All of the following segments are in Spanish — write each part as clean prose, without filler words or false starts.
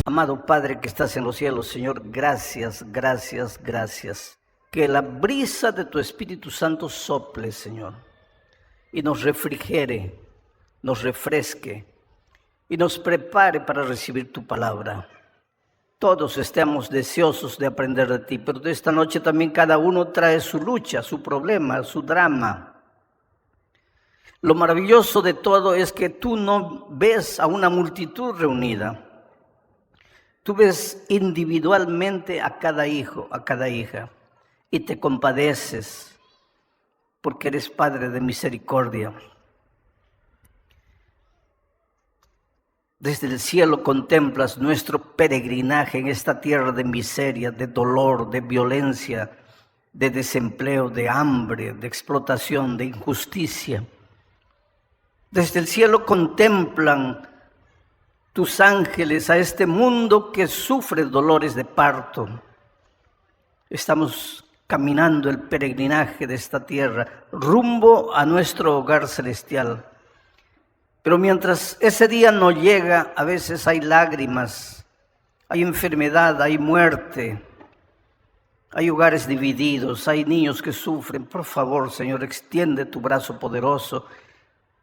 Amado Padre que estás en los cielos, Señor, gracias, gracias, gracias. Que la brisa de tu Espíritu Santo sople, Señor, y nos refrigere, nos refresque y nos prepare para recibir tu palabra. Todos estamos deseosos de aprender de ti, pero de esta noche también cada uno trae su lucha, su problema, su drama. Lo maravilloso de todo es que tú no ves a una multitud reunida. Tú ves individualmente a cada hijo, a cada hija, y te compadeces porque eres Padre de misericordia. Desde el cielo contemplas nuestro peregrinaje en esta tierra de miseria, de dolor, de violencia, de desempleo, de hambre, de explotación, de injusticia. Desde el cielo contemplan tus ángeles a este mundo que sufre dolores de parto. Estamos caminando el peregrinaje de esta tierra rumbo a nuestro hogar celestial. Pero mientras ese día no llega, a veces hay lágrimas, hay enfermedad, hay muerte, hay hogares divididos, hay niños que sufren. Por favor, Señor, extiende tu brazo poderoso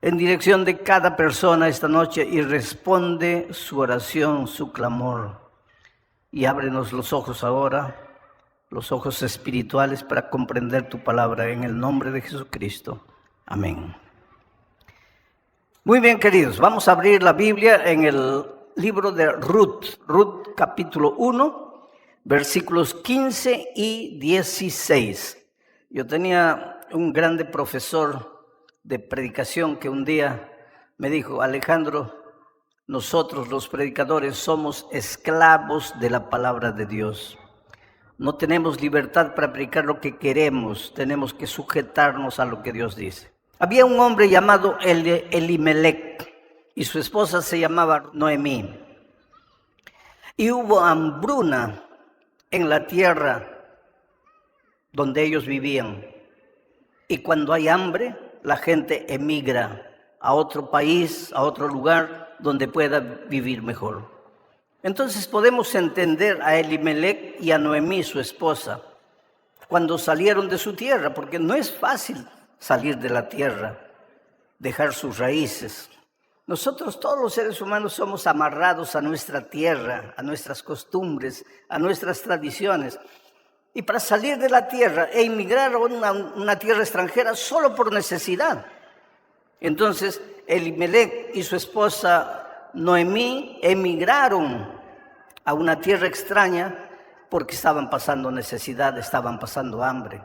en dirección de cada persona esta noche y responde su oración, su clamor. Y ábrenos los ojos ahora, los ojos espirituales para comprender tu palabra en el nombre de Jesucristo. Amén. Muy bien, queridos, vamos a abrir la Biblia en el libro de Ruth, Ruth capítulo 1, versículos 15 y 16. Yo tenía un grande profesor de predicación que un día me dijo: Alejandro, nosotros los predicadores somos esclavos de la palabra de Dios. No tenemos libertad para predicar lo que queremos, tenemos que sujetarnos a lo que Dios dice. Había un hombre llamado Elimelec y su esposa se llamaba Noemí. Y hubo hambruna en la tierra donde ellos vivían. Y cuando hay hambre, la gente emigra a otro país, a otro lugar donde pueda vivir mejor. Entonces podemos entender a Elimelec y a Noemí, su esposa, cuando salieron de su tierra, porque no es fácil salir de la tierra, dejar sus raíces. Nosotros, todos los seres humanos, somos amarrados a nuestra tierra, a nuestras costumbres, a nuestras tradiciones. Y para salir de la tierra e emigrar a una tierra extranjera solo por necesidad. Entonces, Elimelec y su esposa Noemí emigraron a una tierra extraña porque estaban pasando necesidad, estaban pasando hambre.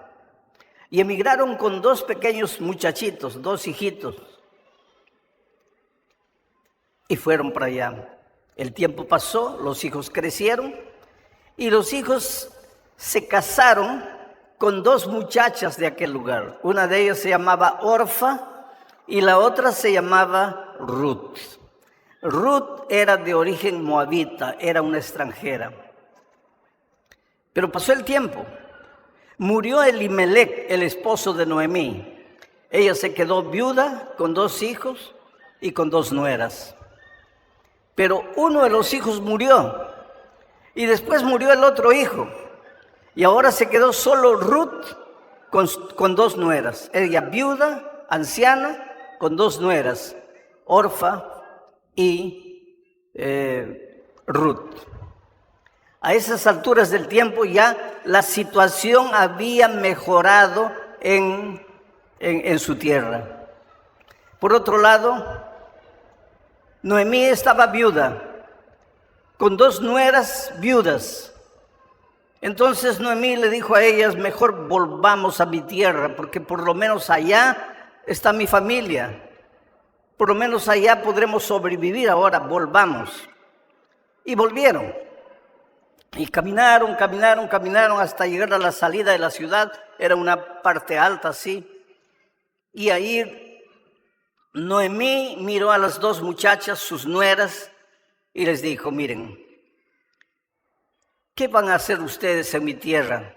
Y emigraron con dos pequeños muchachitos, dos hijitos. Y fueron para allá. El tiempo pasó, los hijos crecieron y los hijos se casaron con dos muchachas de aquel lugar. Una de ellas se llamaba Orfa y la otra se llamaba Ruth. Ruth era de origen moabita, era una extranjera. Pero pasó el tiempo. Murió Elimelec, el esposo de Noemí. Ella se quedó viuda con dos hijos y con dos nueras. Pero uno de los hijos murió y después murió el otro hijo. Y ahora se quedó solo Ruth con dos nueras. Ella viuda, anciana, con dos nueras, Orfa y Ruth. A esas alturas del tiempo ya la situación había mejorado en su tierra. Por otro lado, Noemí estaba viuda, con dos nueras viudas. Entonces Noemí le dijo a ellas: mejor volvamos a mi tierra, porque por lo menos allá está mi familia. Por lo menos allá podremos sobrevivir, ahora volvamos. Y volvieron. Y caminaron hasta llegar a la salida de la ciudad. Era una parte alta así. Y ahí Noemí miró a las dos muchachas, sus nueras, y les dijo: miren, ¿qué van a hacer ustedes en mi tierra?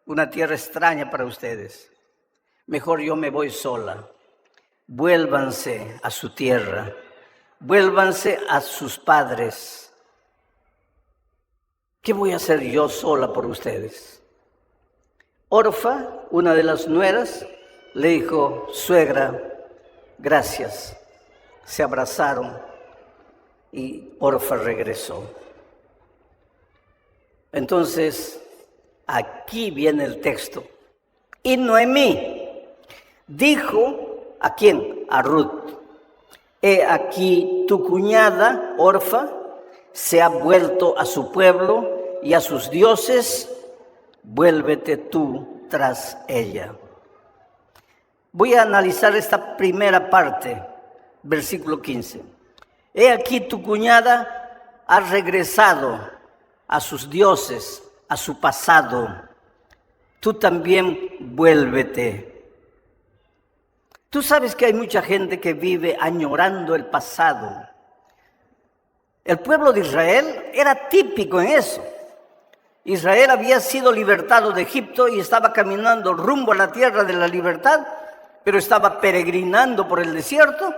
Una tierra extraña para ustedes. Mejor yo me voy sola. Vuélvanse a su tierra. Vuélvanse a sus padres. ¿qué voy a hacer yo sola por ustedes? Orfa, una de las nueras, le dijo, suegra, gracias. Se abrazaron y Orfa regresó. Entonces, aquí viene el texto. Y Noemí dijo, ¿a quién? A Ruth. He aquí tu cuñada, Orfa, se ha vuelto a su pueblo y a sus dioses, vuélvete tú tras ella. Voy a analizar esta primera parte, versículo 15. He aquí tu cuñada ha regresado a sus dioses, a su pasado. Tú también vuélvete. Tú sabes que hay mucha gente que vive añorando el pasado. El pueblo de Israel era típico en eso. Israel había sido libertado de Egipto y estaba caminando rumbo a la tierra de la libertad, pero estaba peregrinando por el desierto.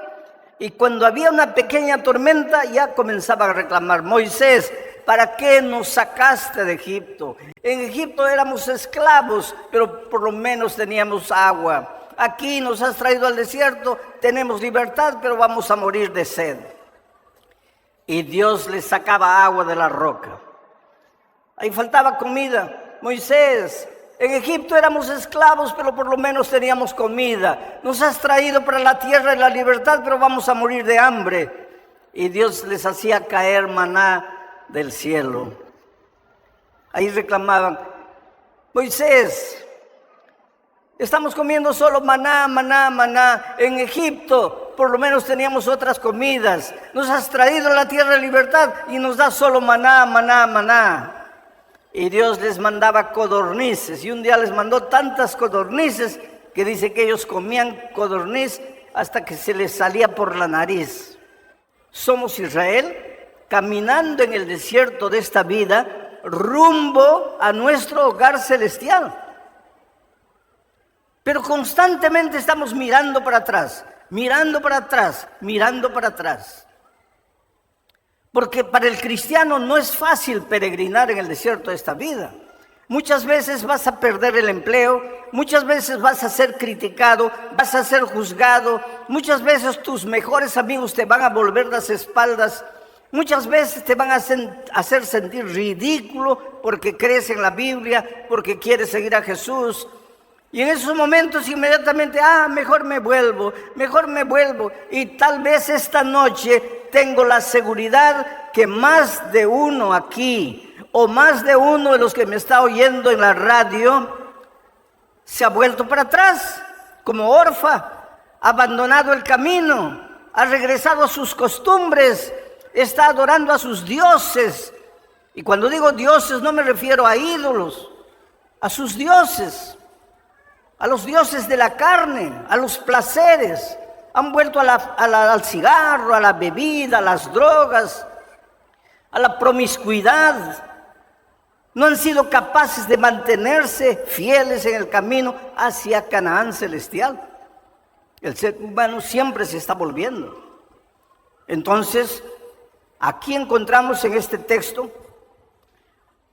Y cuando había una pequeña tormenta ya comenzaba a reclamar, Moisés, ¿para qué nos sacaste de Egipto? En Egipto éramos esclavos, pero por lo menos teníamos agua. Aquí nos has traído al desierto, tenemos libertad, pero vamos a morir de sed. Y Dios les sacaba agua de la roca. Ahí faltaba comida. Moisés, en Egipto éramos esclavos, pero por lo menos teníamos comida. Nos has traído para la tierra de la libertad, pero vamos a morir de hambre. Y Dios les hacía caer maná del cielo. Ahí reclamaban, Moisés, estamos comiendo solo maná, maná, maná. En Egipto por lo menos teníamos otras comidas. Nos has traído a la tierra de libertad y nos das solo maná, maná, maná. Y Dios les mandaba codornices. Y un día les mandó tantas codornices que dice que ellos comían codorniz hasta que se les salía por la nariz. Somos Israel caminando en el desierto de esta vida rumbo a nuestro hogar celestial. Pero constantemente estamos mirando para atrás, mirando para atrás, mirando para atrás. Porque para el cristiano no es fácil peregrinar en el desierto de esta vida. Muchas veces vas a perder el empleo, muchas veces vas a ser criticado, vas a ser juzgado, muchas veces tus mejores amigos te van a volver las espaldas, muchas veces te van a hacer sentir ridículo porque crees en la Biblia, porque quieres seguir a Jesús. Y en esos momentos inmediatamente, mejor me vuelvo. Y tal vez esta noche tengo la seguridad que más de uno aquí, o más de uno de los que me está oyendo en la radio, se ha vuelto para atrás, como Orfa, ha abandonado el camino, ha regresado a sus costumbres, está adorando a sus dioses. Y cuando digo dioses no me refiero a ídolos, a sus dioses. A los dioses de la carne, a los placeres. Han vuelto al cigarro, a la bebida, a las drogas, a la promiscuidad. No han sido capaces de mantenerse fieles en el camino hacia Canaán celestial. El ser humano siempre se está volviendo. Entonces, aquí encontramos en este texto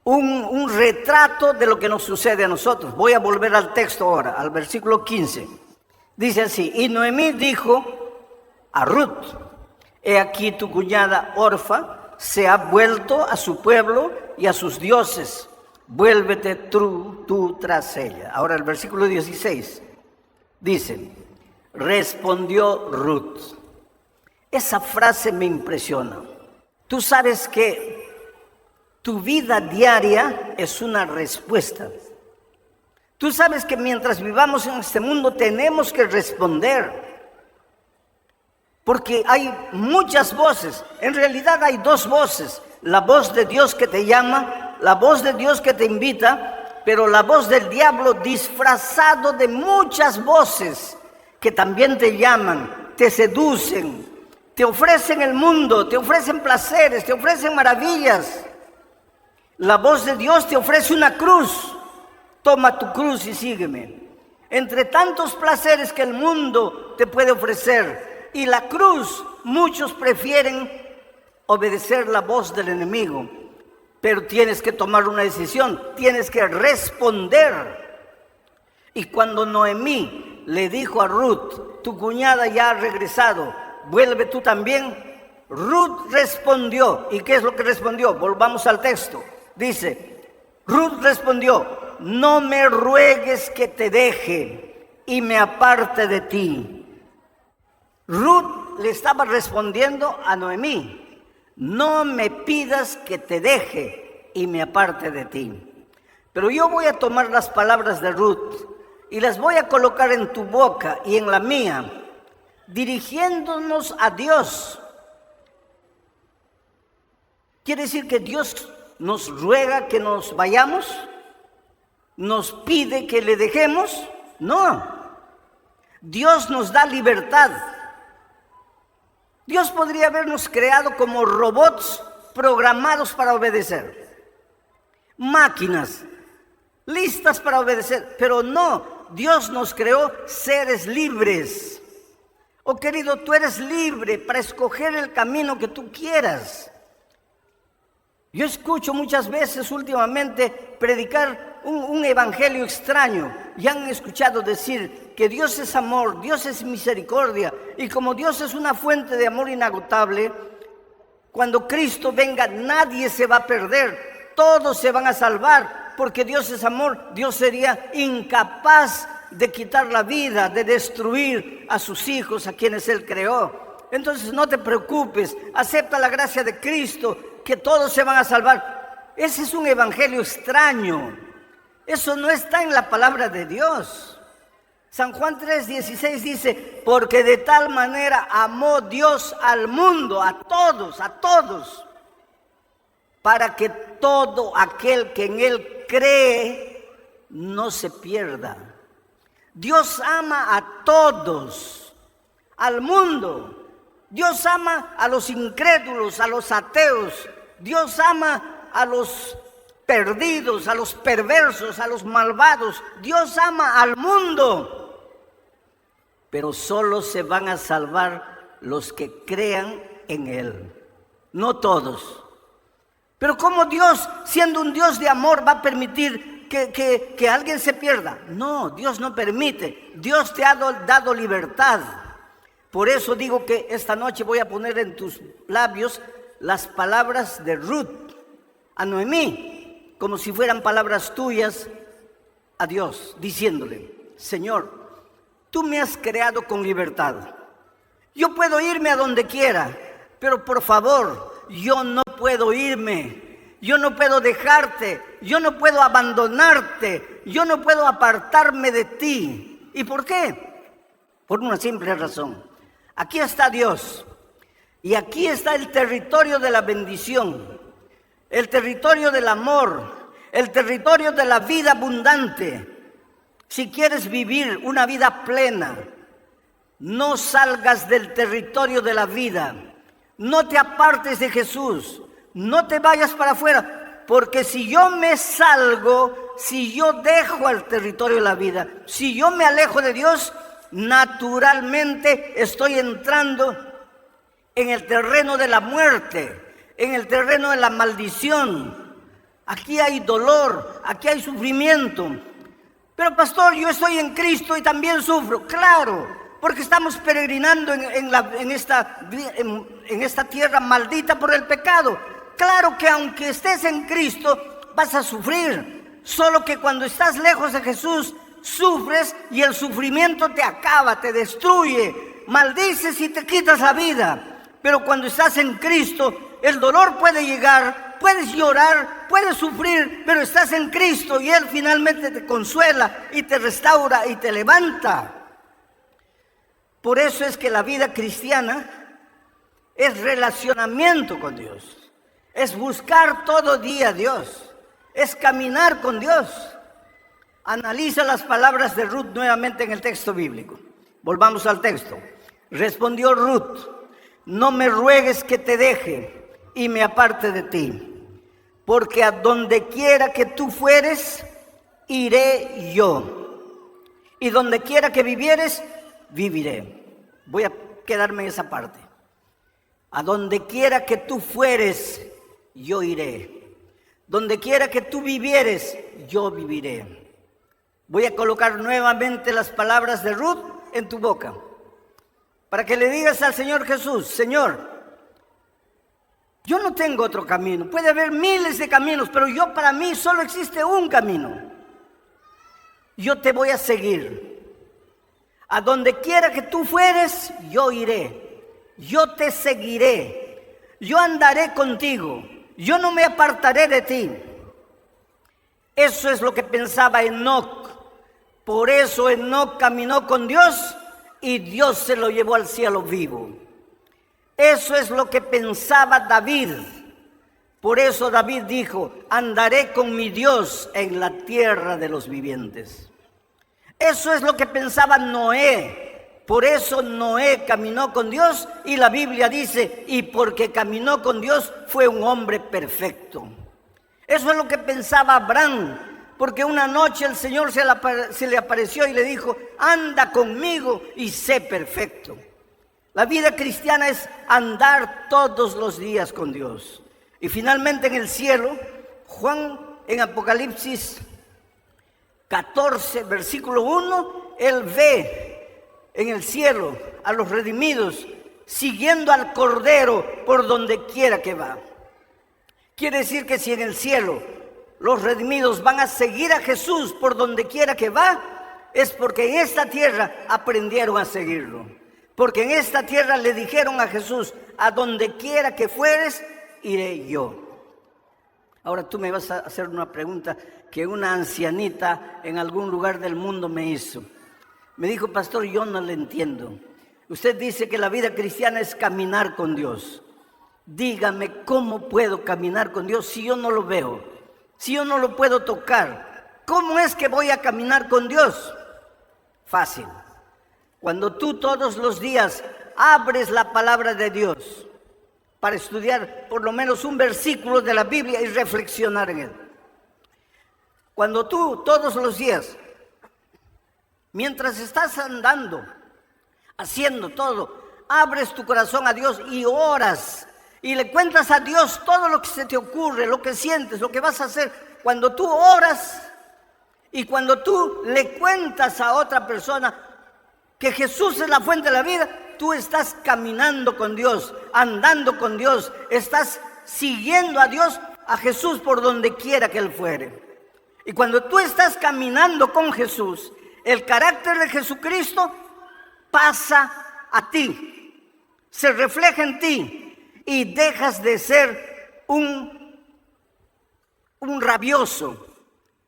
un retrato de lo que nos sucede a nosotros. Voy a volver al texto ahora, al versículo 15. Dice así, y Noemí dijo a Ruth, he aquí tu cuñada Orfa se ha vuelto a su pueblo y a sus dioses. Vuélvete tú tras ella. Ahora el versículo 16 dice, respondió Ruth. Esa frase me impresiona. Tú sabes que tu vida diaria es una respuesta. Tú sabes que mientras vivamos en este mundo tenemos que responder. Porque hay muchas voces. En realidad hay dos voces. La voz de Dios que te llama, la voz de Dios que te invita, pero la voz del diablo disfrazado de muchas voces que también te llaman, te seducen, te ofrecen el mundo, te ofrecen placeres, te ofrecen maravillas. La voz de Dios te ofrece una cruz. Toma tu cruz y sígueme. Entre tantos placeres que el mundo te puede ofrecer y la cruz, muchos prefieren obedecer la voz del enemigo. pero tienes que tomar una decisión, tienes que responder. Y cuando Noemí le dijo a Ruth, tu cuñada ya ha regresado, vuelve tú también, Ruth respondió. ¿Y qué es lo que respondió? Volvamos al texto. Dice, Ruth respondió, no me ruegues que te deje y me aparte de ti. Ruth le estaba respondiendo a Noemí, no me pidas que te deje y me aparte de ti. Pero yo voy a tomar las palabras de Ruth y las voy a colocar en tu boca y en la mía, dirigiéndonos a Dios. ¿Quiere decir que Dios nos ruega que nos vayamos? ¿Nos pide que le dejemos? No. Dios nos da libertad. Dios podría habernos creado como robots programados para obedecer. Máquinas listas para obedecer, pero no. Dios nos creó seres libres. Oh querido, tú eres libre para escoger el camino que tú quieras. Yo escucho muchas veces últimamente predicar un evangelio extraño y han escuchado decir que Dios es amor, Dios es misericordia, y como Dios es una fuente de amor inagotable, cuando Cristo venga nadie se va a perder, todos se van a salvar, porque Dios es amor. Dios sería incapaz de quitar la vida, de destruir a sus hijos, a quienes Él creó. Entonces no te preocupes, acepta la gracia de Cristo, que todos se van a salvar. Ese es un evangelio extraño. Eso no está en la palabra de Dios. San Juan 3:16 dice, porque de tal manera amó Dios al mundo, a todos, para que todo aquel que en Él cree no se pierda. Dios ama a todos, al mundo. Dios ama a los incrédulos, a los ateos. Dios ama a los perdidos, a los perversos, a los malvados. Dios ama al mundo. Pero solo se van a salvar los que crean en Él. No todos. Pero ¿cómo Dios, siendo un Dios de amor, va a permitir que alguien se pierda? No, Dios no permite. Dios te ha dado libertad. Por eso digo que esta noche voy a poner en tus labios las palabras de Ruth a Noemí, como si fueran palabras tuyas a Dios, diciéndole, Señor, tú me has creado con libertad. Yo puedo irme a donde quiera, pero por favor, yo no puedo irme, yo no puedo dejarte, yo no puedo abandonarte, yo no puedo apartarme de ti. ¿Y por qué? Por una simple razón. Aquí está Dios y aquí está el territorio de la bendición, el territorio del amor, el territorio de la vida abundante. Si quieres vivir una vida plena, no salgas del territorio de la vida, no te apartes de Jesús, no te vayas para afuera, porque si yo me salgo, si yo dejo al territorio de la vida, si yo me alejo de Dios, naturalmente estoy entrando en el terreno de la muerte, en el terreno de la maldición. Aquí hay dolor, aquí hay sufrimiento. Pero pastor, yo estoy en Cristo y también sufro. Claro, porque estamos peregrinando en esta tierra maldita por el pecado. Claro que aunque estés en Cristo vas a sufrir, solo que cuando estás lejos de Jesús sufres y el sufrimiento te acaba, te destruye, maldices y te quitas la vida. Pero cuando estás en Cristo, el dolor puede llegar, puedes llorar, puedes sufrir, pero estás en Cristo y Él finalmente te consuela y te restaura y te levanta. Por eso es que la vida cristiana es relacionamiento con Dios, es buscar todo día a Dios, es caminar con Dios. Analiza las palabras de Ruth nuevamente en el texto bíblico. Volvamos al texto. Respondió Ruth, no me ruegues que te deje y me aparte de ti, porque a donde quiera que tú fueres, iré yo, y donde quiera que vivieres, viviré. Voy a quedarme en esa parte. A donde quiera que tú fueres, yo iré. Donde quiera que tú vivieres, yo viviré. Voy a colocar nuevamente las palabras de Ruth en tu boca, para que le digas al Señor Jesús: Señor, yo no tengo otro camino. Puede haber miles de caminos, pero para mí solo existe un camino. Yo te voy a seguir. A donde quiera que tú fueres, yo iré. Yo te seguiré. Yo andaré contigo. Yo no me apartaré de ti. Eso es lo que pensaba Enoc. Por eso Enoc caminó con Dios y Dios se lo llevó al cielo vivo. Eso es lo que pensaba David. Por eso David dijo: andaré con mi Dios en la tierra de los vivientes. Eso es lo que pensaba Noé. Por eso Noé caminó con Dios y la Biblia dice: y porque caminó con Dios fue un hombre perfecto. Eso es lo que pensaba Abraham, porque una noche el Señor se le apareció y le dijo: anda conmigo y sé perfecto. La vida cristiana es andar todos los días con Dios. Y finalmente en el cielo, Juan en Apocalipsis 14, versículo 1, él ve en el cielo a los redimidos siguiendo al Cordero por donde quiera que va. Quiere decir que si en el cielo los redimidos van a seguir a Jesús por donde quiera que va, es porque en esta tierra aprendieron a seguirlo. Porque en esta tierra le dijeron a Jesús: a donde quiera que fueres, iré yo. Ahora tú me vas a hacer una pregunta que una ancianita en algún lugar del mundo me hizo. Me dijo: pastor, yo no le entiendo. Usted dice que la vida cristiana es caminar con Dios. Dígame, ¿cómo puedo caminar con Dios si yo no lo veo? Si yo no lo puedo tocar, ¿cómo es que voy a caminar con Dios? Fácil. Cuando tú todos los días abres la palabra de Dios para estudiar por lo menos un versículo de la Biblia y reflexionar en él. Cuando tú todos los días, mientras estás andando, haciendo todo, abres tu corazón a Dios y oras y le cuentas a Dios todo lo que se te ocurre, lo que sientes, lo que vas a hacer. Cuando tú oras y cuando tú le cuentas a otra persona que Jesús es la fuente de la vida, tú estás caminando con Dios, andando con Dios, estás siguiendo a Dios, a Jesús por donde quiera que Él fuere. Y cuando tú estás caminando con Jesús, el carácter de Jesucristo pasa a ti, se refleja en ti y dejas de ser un rabioso,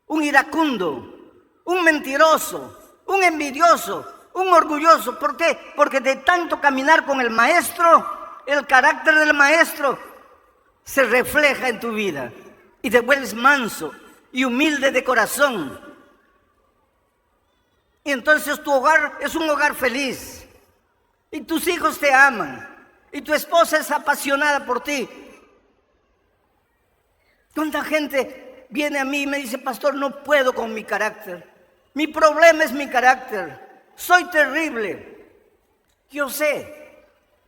un iracundo, un mentiroso, un envidioso, un orgulloso. ¿Por qué? Porque de tanto caminar con el Maestro, el carácter del Maestro se refleja en tu vida y te vuelves manso y humilde de corazón. Y entonces tu hogar es un hogar feliz y tus hijos te aman y tu esposa es apasionada por ti. ¿Cuánta gente viene a mí y me dice: pastor, no puedo con mi carácter, mi problema es mi carácter, soy terrible? Yo sé.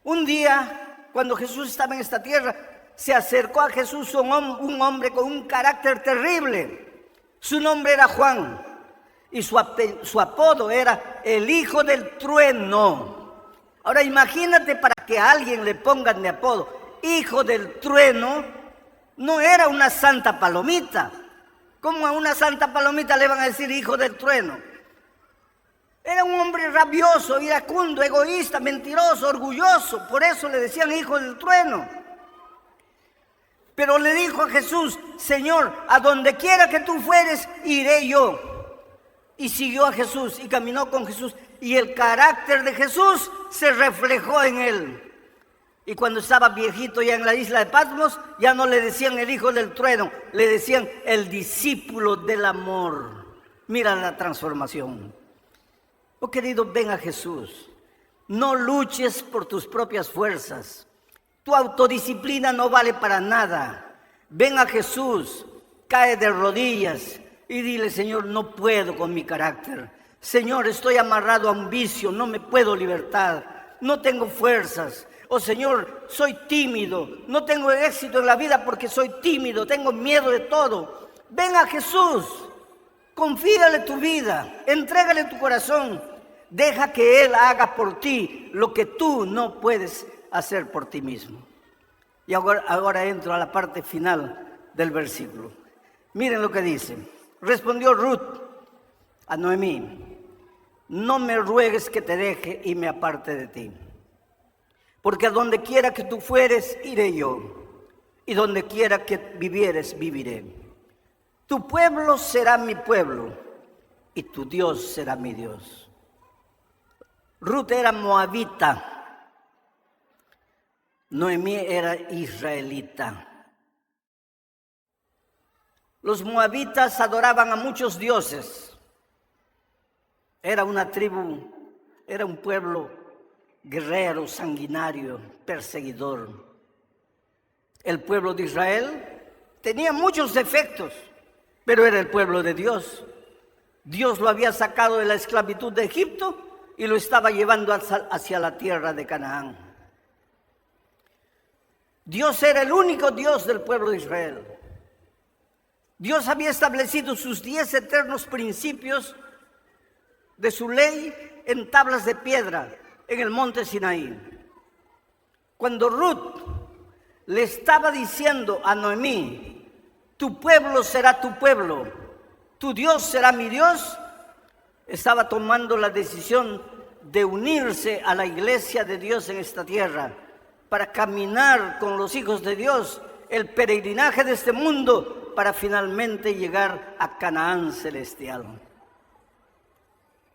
Un día, cuando Jesús estaba en esta tierra, se acercó a Jesús un hombre con un carácter terrible. Su nombre era Juan y su apodo era el hijo del trueno. Ahora imagínate, para que a alguien le pongan de apodo hijo del trueno, no era una santa palomita. ¿Cómo a una santa palomita le van a decir hijo del trueno? Era un hombre rabioso, iracundo, egoísta, mentiroso, orgulloso. Por eso le decían hijo del trueno. Pero le dijo a Jesús: Señor, a donde quiera que tú fueres, iré yo. Y siguió a Jesús y caminó con Jesús. Y el carácter de Jesús se reflejó en él. Y cuando estaba viejito ya en la isla de Patmos, ya no le decían el hijo del trueno, le decían el discípulo del amor. Mira la transformación. Oh querido, ven a Jesús. No luches por tus propias fuerzas. Tu autodisciplina no vale para nada. Ven a Jesús, cae de rodillas y dile: Señor, no puedo con mi carácter. Señor, estoy amarrado a un vicio, no me puedo libertar. No tengo fuerzas. O Señor, soy tímido, no tengo éxito en la vida porque soy tímido, tengo miedo de todo. Ven a Jesús, confíale tu vida, entrégale tu corazón. Deja que Él haga por ti lo que tú no puedes hacer por ti mismo. Y ahora entro a la parte final del versículo. Miren lo que dice. Respondió Ruth a Noemí: no me ruegues que te deje y me aparte de ti. Porque a donde quiera que tú fueres, iré yo. Y donde quiera que vivieres, viviré. Tu pueblo será mi pueblo y tu Dios será mi Dios. Ruth era moabita. Noemí era israelita. Los moabitas adoraban a muchos dioses. Era una tribu, era un pueblo guerrero, sanguinario, perseguidor. El pueblo de Israel tenía muchos defectos, pero era el pueblo de Dios. Dios lo había sacado de la esclavitud de Egipto y lo estaba llevando hacia la tierra de Canaán. Dios era el único Dios del pueblo de Israel. Dios había establecido sus 10 eternos principios de su ley en tablas de piedra en el monte Sinaí. Cuando Ruth le estaba diciendo a Noemí: tu pueblo será tu pueblo, tu Dios será mi Dios, estaba tomando la decisión de unirse a la iglesia de Dios en esta tierra para caminar con los hijos de Dios el peregrinaje de este mundo para finalmente llegar a Canaán celestial.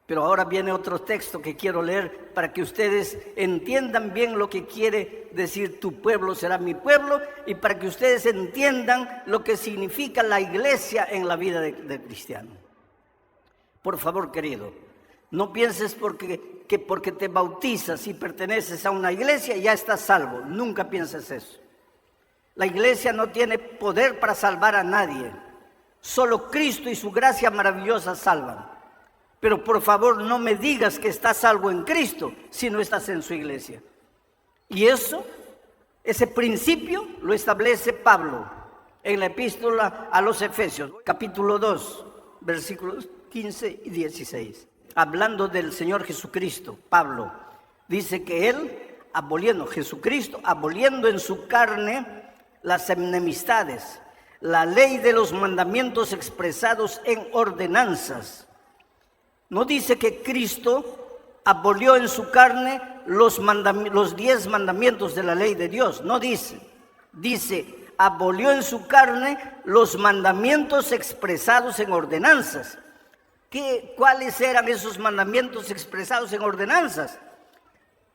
Pero ahora viene otro texto que quiero leer para que ustedes entiendan bien lo que quiere decir tu pueblo será mi pueblo, y para que ustedes entiendan lo que significa la iglesia en la vida del cristiano. Por favor, querido, no pienses que porque te bautizas y perteneces a una iglesia ya estás salvo. Nunca pienses eso. La iglesia no tiene poder para salvar a nadie. Solo Cristo y su gracia maravillosa salvan. Pero por favor no me digas que estás salvo en Cristo si no estás en su iglesia. Y ese principio lo establece Pablo en la epístola a los Efesios, capítulo 2, versículos 15 y 16. Hablando del Señor Jesucristo, Pablo dice que Jesucristo aboliendo en su carne las enemistades, la ley de los mandamientos expresados en ordenanzas. No dice que Cristo abolió en su carne los 10 mandamientos de la ley de Dios. No dice. Dice, abolió en su carne los mandamientos expresados en ordenanzas. ¿Cuáles eran esos mandamientos expresados en ordenanzas?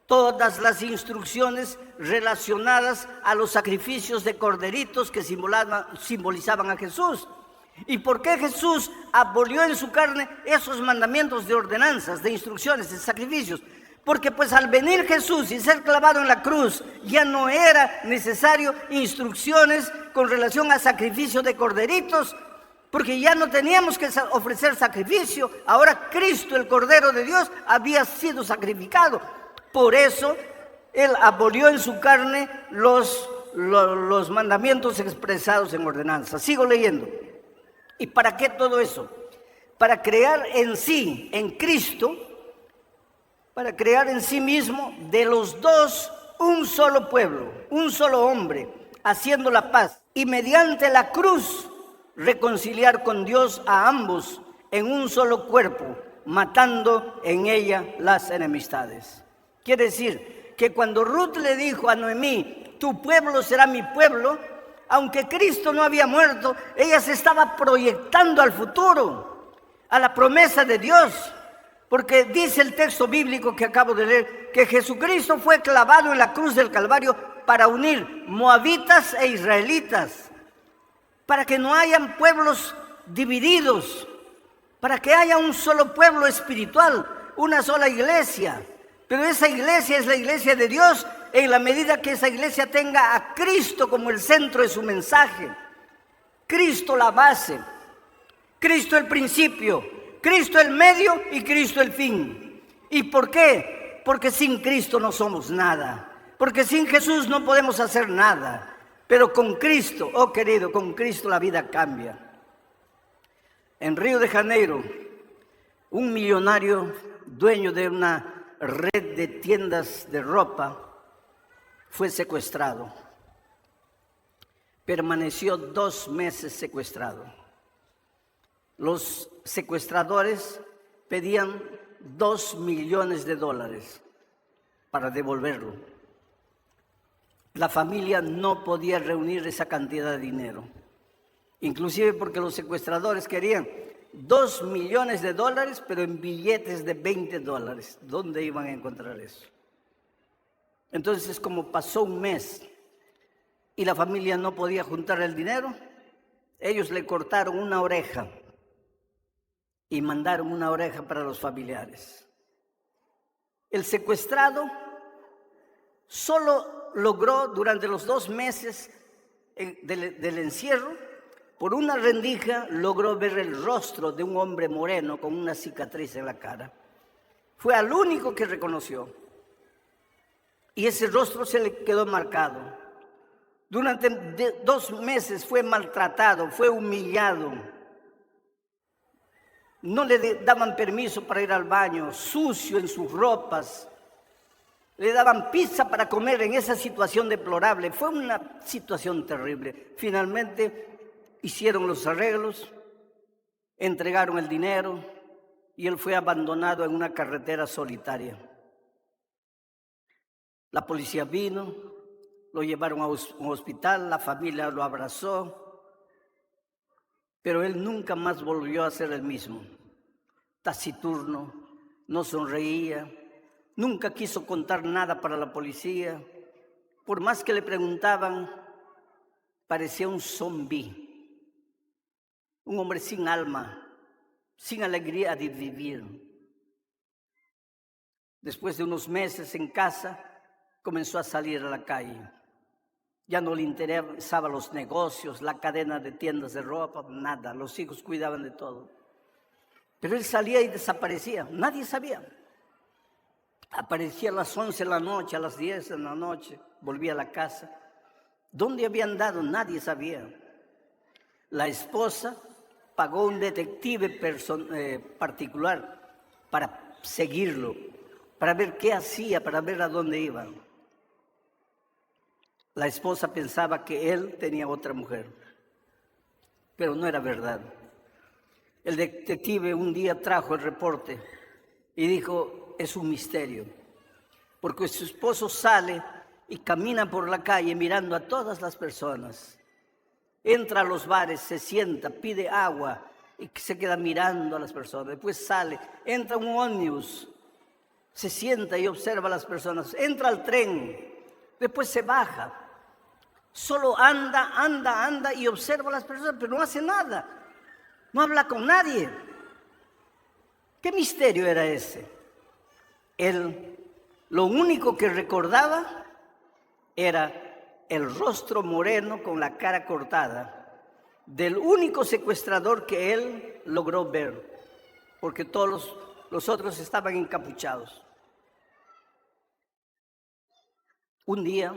Todas las instrucciones relacionadas a los sacrificios de corderitos que simbolizaban a Jesús. ¿Y por qué Jesús abolió en su carne esos mandamientos de ordenanzas, de instrucciones, de sacrificios? Porque pues al venir Jesús y ser clavado en la cruz, ya no era necesario instrucciones con relación a sacrificio de corderitos, porque ya no teníamos que ofrecer sacrificio. Ahora Cristo, el Cordero de Dios, había sido sacrificado. Por eso Él abolió en su carne los mandamientos expresados en ordenanzas. Sigo leyendo. ¿Y para qué todo eso? Para crear en sí, en Cristo, para crear en sí mismo de los dos un solo pueblo, un solo hombre, haciendo la paz, y mediante la cruz reconciliar con Dios a ambos en un solo cuerpo, matando en ella las enemistades. Quiere decir que cuando Ruth le dijo a Noemí, tu pueblo será mi pueblo, aunque Cristo no había muerto, ella se estaba proyectando al futuro, a la promesa de Dios, porque dice el texto bíblico que acabo de leer, que Jesucristo fue clavado en la cruz del Calvario para unir moabitas e israelitas, para que no hayan pueblos divididos, para que haya un solo pueblo espiritual, una sola iglesia. Pero esa iglesia es la iglesia de Dios en la medida que esa iglesia tenga a Cristo como el centro de su mensaje. Cristo la base, Cristo el principio, Cristo el medio y Cristo el fin. ¿Y por qué? Porque sin Cristo no somos nada. Porque sin Jesús no podemos hacer nada. Pero con Cristo, oh querido, con Cristo la vida cambia. En Río de Janeiro, un millonario dueño de una red de tiendas de ropa fue secuestrado. Permaneció 2 meses secuestrado. Los secuestradores pedían $2 millones para devolverlo. La familia no podía reunir esa cantidad de dinero, inclusive porque los secuestradores querían $2 millones, pero en billetes de $20. ¿Dónde iban a encontrar eso? Entonces, como pasó un mes y la familia no podía juntar el dinero, ellos le cortaron una oreja y mandaron una oreja para los familiares. El secuestrado solo logró durante los 2 meses del encierro, por una rendija, logró ver el rostro de un hombre moreno con una cicatriz en la cara. Fue al único que reconoció. Y ese rostro se le quedó marcado. Durante 2 meses fue maltratado, fue humillado. No le daban permiso para ir al baño, sucio en sus ropas. Le daban pizza para comer en esa situación deplorable. Fue una situación terrible. Finalmente hicieron los arreglos, entregaron el dinero y él fue abandonado en una carretera solitaria. La policía vino, lo llevaron a un hospital, la familia lo abrazó, pero él nunca más volvió a ser el mismo. Taciturno, no sonreía, nunca quiso contar nada para la policía. Por más que le preguntaban, parecía un zombi, un hombre sin alma, sin alegría de vivir. Después de unos meses en casa, comenzó a salir a la calle. Ya no le interesaban los negocios, la cadena de tiendas de ropa, nada. Los hijos cuidaban de todo. Pero él salía y desaparecía. Nadie sabía. Aparecía a las 11 de la noche, a las 10 de la noche. Volvía a la casa. ¿Dónde había andado? Nadie sabía. La esposa pagó un detective particular para seguirlo, para ver qué hacía, para ver a dónde iba. La esposa pensaba que él tenía otra mujer, pero no era verdad. El detective un día trajo el reporte y dijo, es un misterio, porque su esposo sale y camina por la calle mirando a todas las personas. Entra a los bares, se sienta, pide agua y se queda mirando a las personas. Después sale, entra a un ómnibus, se sienta y observa a las personas. Entra al tren, después se baja. Solo anda y observa a las personas, pero no hace nada. No habla con nadie. ¿Qué misterio era ese? Él, lo único que recordaba era el rostro moreno con la cara cortada del único secuestrador que él logró ver, porque todos los otros estaban encapuchados. Un día,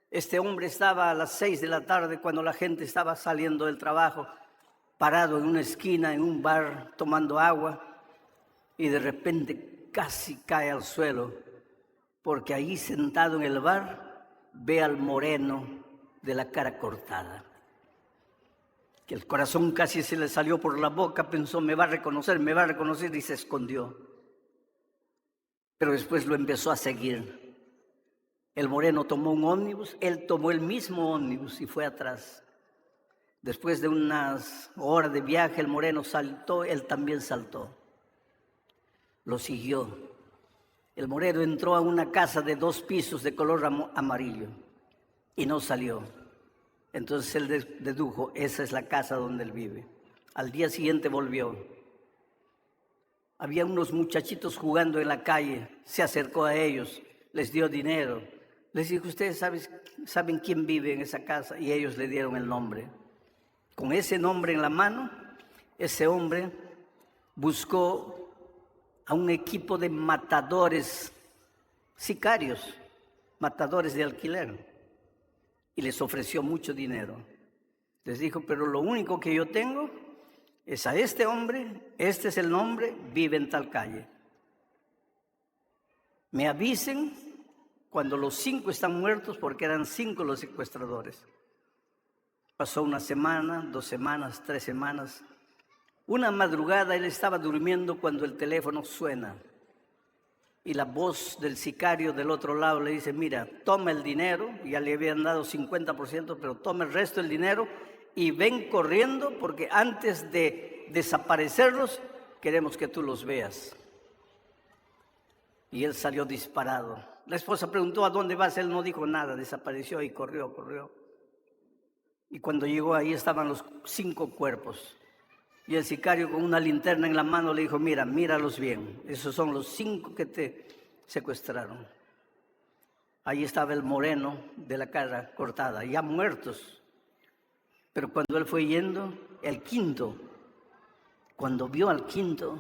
este hombre estaba a las 6 de la tarde, cuando la gente estaba saliendo del trabajo, parado en una esquina, en un bar, tomando agua, y de repente casi cae al suelo, porque allí sentado en el bar, ve al moreno de la cara cortada. Que el corazón casi se le salió por la boca, pensó, me va a reconocer, y se escondió. Pero después lo empezó a seguir. El moreno tomó un ómnibus, él tomó el mismo ómnibus y fue atrás. Después de unas horas de viaje, el moreno saltó, él también saltó. Lo siguió. El moreno entró a una casa de 2 pisos de color amarillo y no salió. Entonces él dedujo, esa es la casa donde él vive. Al día siguiente volvió. Había unos muchachitos jugando en la calle, se acercó a ellos, les dio dinero. Les dijo, ¿ustedes saben quién vive en esa casa? Y ellos le dieron el nombre. Con ese nombre en la mano, ese hombre buscó a un equipo de matadores, sicarios, matadores de alquiler, y les ofreció mucho dinero. Les dijo, pero lo único que yo tengo es a este hombre, este es el nombre, vive en tal calle. Me avisen cuando los 5 están muertos, porque eran 5 los secuestradores. Pasó 1 semana, 2 semanas, 3 semanas. Una madrugada él estaba durmiendo cuando el teléfono suena. Y la voz del sicario del otro lado le dice, mira, toma el dinero, ya le habían dado 50%, pero toma el resto del dinero y ven corriendo, porque antes de desaparecerlos, queremos que tú los veas. Y él salió disparado. La esposa preguntó, ¿a dónde vas? Él no dijo nada, desapareció y corrió. Y cuando llegó ahí estaban los 5 cuerpos. Y el sicario con una linterna en la mano le dijo, míralos bien. Esos son los 5 que te secuestraron. Ahí estaba el moreno de la cara cortada, ya muertos. Pero cuando él fue yendo, el 5.º, cuando vio al 5.º,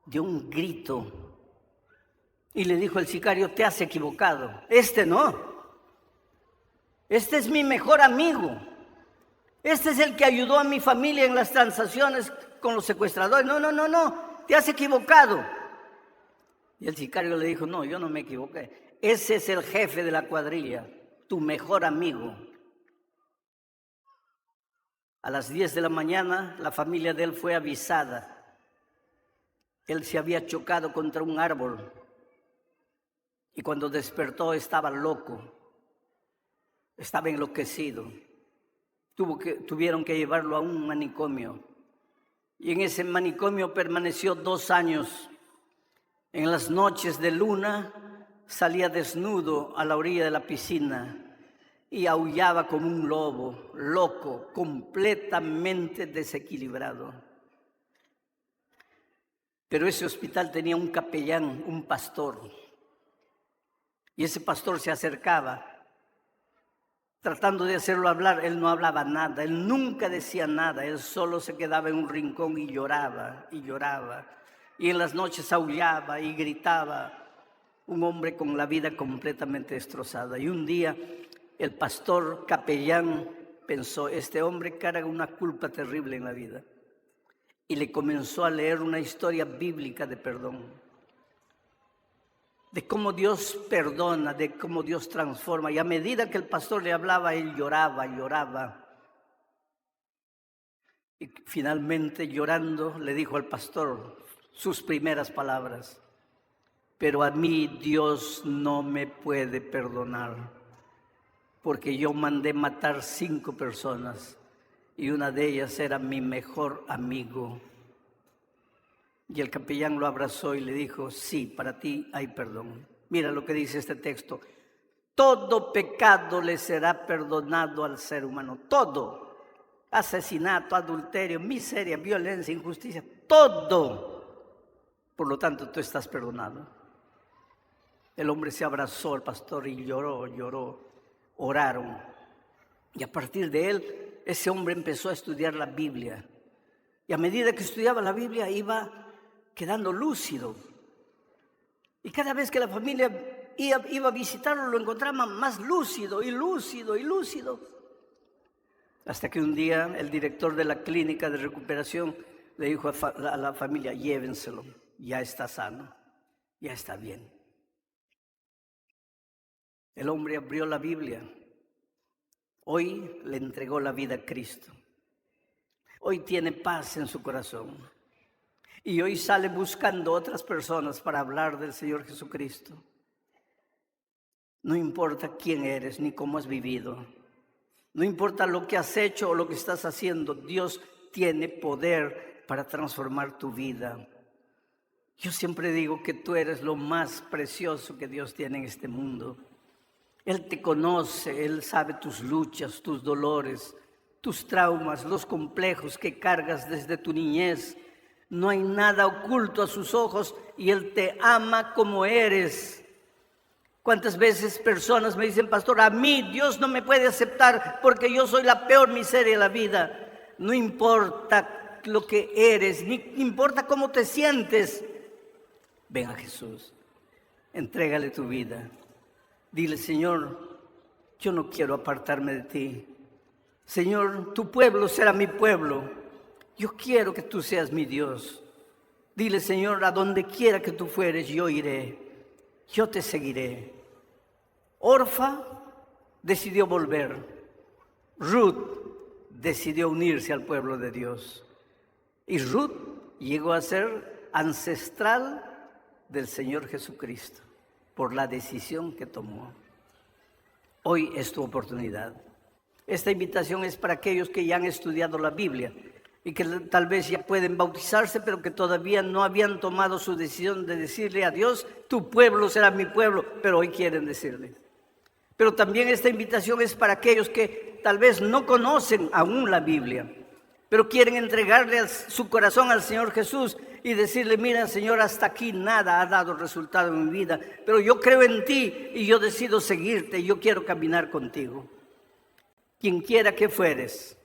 dio un grito y le dijo al sicario, te has equivocado. Este no. Este es mi mejor amigo. Este es el que ayudó a mi familia en las transacciones con los secuestradores. No, te has equivocado. Y el sicario le dijo, no, yo no me equivoqué. Ese es el jefe de la cuadrilla, tu mejor amigo. A las 10 de la mañana, la familia de él fue avisada. Él se había chocado contra un árbol. Y cuando despertó estaba loco. Estaba enloquecido. Tuvieron que llevarlo a un manicomio. Y en ese manicomio permaneció 2 años. En las noches de luna salía desnudo a la orilla de la piscina y aullaba como un lobo, loco, completamente desequilibrado. Pero ese hospital tenía un capellán, un pastor. Y ese pastor se acercaba tratando de hacerlo hablar. Él no hablaba nada, él nunca decía nada, él solo se quedaba en un rincón y lloraba. Y en las noches aullaba y gritaba, un hombre con la vida completamente destrozada. Y un día el pastor capellán pensó, este hombre carga una culpa terrible en la vida. Y le comenzó a leer una historia bíblica de perdón. De cómo Dios perdona, de cómo Dios transforma. Y a medida que el pastor le hablaba, él lloraba. Y finalmente, llorando, le dijo al pastor sus primeras palabras. Pero a mí Dios no me puede perdonar, porque yo mandé matar 5 personas y una de ellas era mi mejor amigo. Y el capellán lo abrazó y le dijo, sí, para ti hay perdón. Mira lo que dice este texto. Todo pecado le será perdonado al ser humano. Todo. Asesinato, adulterio, miseria, violencia, injusticia. Todo. Por lo tanto, tú estás perdonado. El hombre se abrazó al pastor y lloró. Oraron. Y a partir de él, ese hombre empezó a estudiar la Biblia. Y a medida que estudiaba la Biblia, iba quedando lúcido. Y cada vez que la familia iba a visitarlo, lo encontraba más lúcido. Hasta que un día el director de la clínica de recuperación le dijo a la familia, llévenselo, ya está sano, ya está bien. El hombre abrió la Biblia. Hoy le entregó la vida a Cristo. Hoy tiene paz en su corazón. Y hoy sale buscando otras personas para hablar del Señor Jesucristo. No importa quién eres ni cómo has vivido. No importa lo que has hecho o lo que estás haciendo. Dios tiene poder para transformar tu vida. Yo siempre digo que tú eres lo más precioso que Dios tiene en este mundo. Él te conoce, Él sabe tus luchas, tus dolores, tus traumas, los complejos que cargas desde tu niñez. No hay nada oculto a sus ojos y Él te ama como eres. ¿Cuántas veces personas me dicen, pastor, a mí Dios no me puede aceptar porque yo soy la peor miseria de la vida? No importa lo que eres, ni importa cómo te sientes. Ven a Jesús. Entrégale tu vida. Dile, Señor, yo no quiero apartarme de ti. Señor, tu pueblo será mi pueblo. Yo quiero que tú seas mi Dios. Dile, Señor, a donde quiera que tú fueres, yo iré. Yo te seguiré. Orfa decidió volver. Ruth decidió unirse al pueblo de Dios. Y Ruth llegó a ser ancestral del Señor Jesucristo por la decisión que tomó. Hoy es tu oportunidad. Esta invitación es para aquellos que ya han estudiado la Biblia y que tal vez ya pueden bautizarse, pero que todavía no habían tomado su decisión de decirle a Dios, tu pueblo será mi pueblo, pero hoy quieren decirle. Pero también esta invitación es para aquellos que tal vez no conocen aún la Biblia, pero quieren entregarle su corazón al Señor Jesús y decirle, mira, Señor, hasta aquí nada ha dado resultado en mi vida, pero yo creo en ti y yo decido seguirte y yo quiero caminar contigo. Quien quiera que fueres,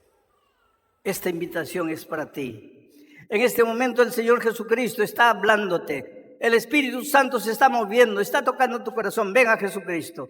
esta invitación es para ti. En este momento el Señor Jesucristo está hablándote. El Espíritu Santo se está moviendo, está tocando tu corazón. Ven a Jesucristo.